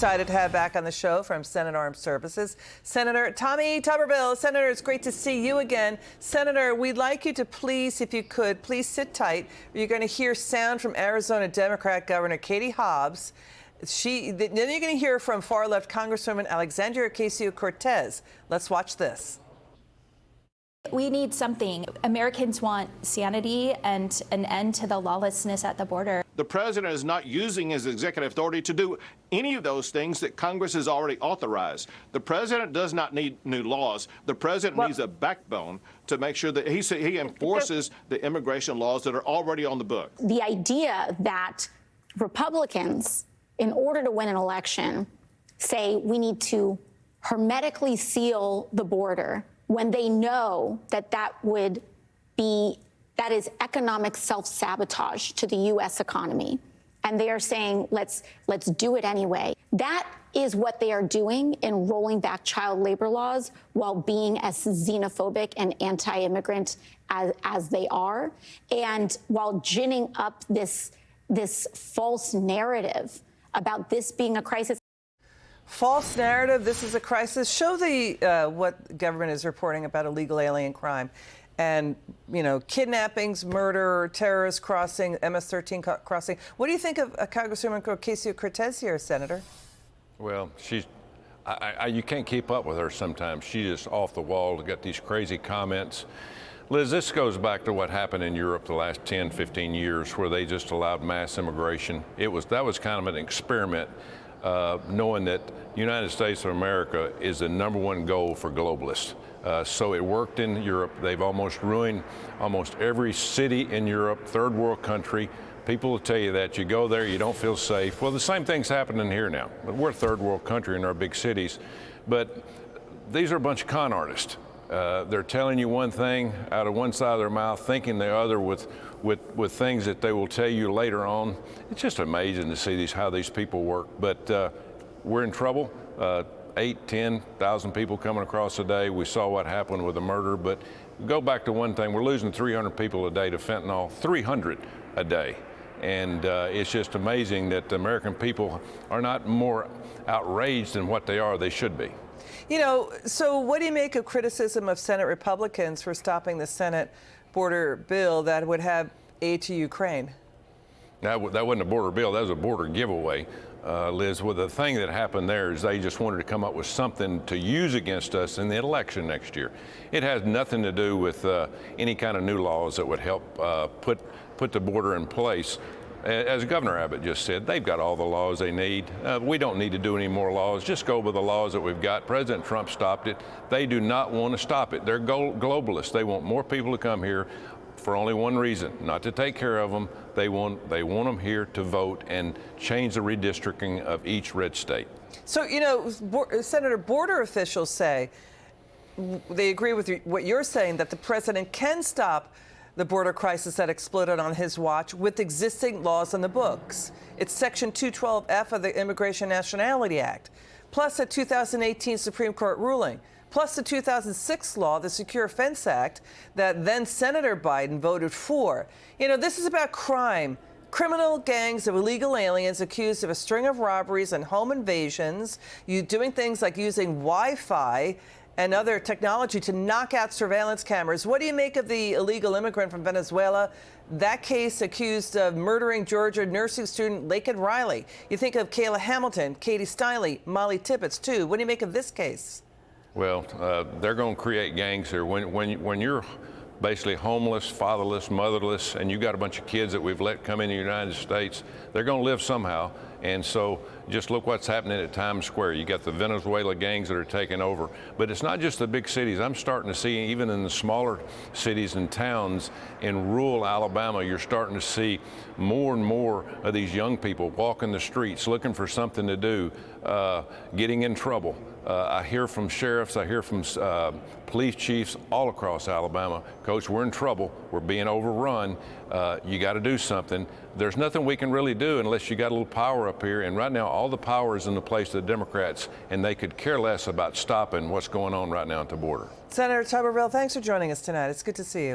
excited to have back on the show from Senate Armed Services, Senator Tommy Tuberville. Senator, it's great to see you again. Senator, we'd like you to please, if you could, please sit tight. You're going to hear sound from Arizona Democrat Governor Katie Hobbs. Then you're going to hear from far-left Congresswoman Alexandria Ocasio-Cortez. Let's watch this. We need something. Americans want sanity and an end to the lawlessness at the border. The president is not using his executive authority to do any of those things that Congress has already authorized. The president does not need new laws. The president needs a backbone to make sure that he enforces the immigration laws that are already on the book. The idea that Republicans, in order to win an election, say we need to hermetically seal the border when they know that that is economic self-sabotage to the U.S. economy, and they are saying let's do it anyway. That is what they are doing in rolling back child labor laws while being as xenophobic and anti-immigrant as they are, and while ginning up this false narrative about this being a crisis. False narrative, this is a crisis. Show the what government is reporting about illegal alien crime and, kidnappings, murder, terrorist crossing, MS-13 crossing. What do you think of Congresswoman Ocasio-Cortez here, Senator? Well, you can't keep up with her sometimes. She's just off the wall, got these crazy comments. Liz, this goes back to what happened in Europe the last 10, 15 years where they just allowed mass immigration. That was kind of an experiment. Knowing that the United States of America is the #1 goal for globalists. So it worked in Europe. They've almost ruined almost every city in Europe, third world country. People will tell you that. You go there, you don't feel safe. Well, the same thing's happening here now. But we're a third world country in our big cities. But these are a bunch of con artists. They're telling you one thing out of one side of their mouth, thinking the other with things that they will tell you later on. It's just amazing to see how these people work. But we're in trouble. 8,000, 10,000 people coming across a day. We saw what happened with the murder. But go back to one thing. We're losing 300 people a day to fentanyl, 300 a day. And it's just amazing that the American people are not more outraged than what they should be. So what do you make of criticism of Senate Republicans for stopping the Senate border bill that would have aid to Ukraine? That wasn't a border bill, that was a border giveaway, Liz. Well, the thing that happened there is they just wanted to come up with something to use against us in the election next year. It has nothing to do with any kind of new laws that would help put the border in place. As Governor Abbott just said, they've got all the laws they need. We don't need to do any more laws. Just go with the laws that we've got. President Trump stopped it. They do not want to stop it. They're globalists. They want more people to come here for only one reason, not to take care of them. They want them here to vote and change the redistricting of each red state. So, Senator, border officials say they agree with what you're saying, that the president can stop the border crisis that exploded on his watch with existing laws on the books. It's Section 212F of the Immigration Nationality Act, plus a 2018 Supreme Court ruling, plus the 2006 law, the Secure Fence Act, that then Senator Biden voted for. This is about crime. Criminal gangs of illegal aliens accused of a string of robberies and home invasions, doing things like using Wi-Fi and other technology to knock out surveillance cameras. What do you make of the illegal immigrant from Venezuela? That case accused of murdering Georgia nursing student Laken Riley. You think of Kayla Hamilton, Katie Stiley, Molly Tippett, too. What do you make of this case? Well, they're going to create gangs here. When you're basically homeless, fatherless, motherless, and you got a bunch of kids that we've let come in the United States, they're going to live somehow. And so just look what's happening at Times Square. You got the Venezuela gangs that are taking over. But it's not just the big cities. I'm starting to see, even in the smaller cities and towns in rural Alabama, you're starting to see more and more of these young people walking the streets, looking for something to do, getting in trouble. I hear from sheriffs, I hear from police chiefs all across Alabama, Coach, we're in trouble, we're being overrun, you got to do something. There's nothing we can really do unless you got a little power up here, and right now all the power is in the place of the Democrats, and they could care less about stopping what's going on right now at the border. Senator Tuberville, thanks for joining us tonight. It's good to see you.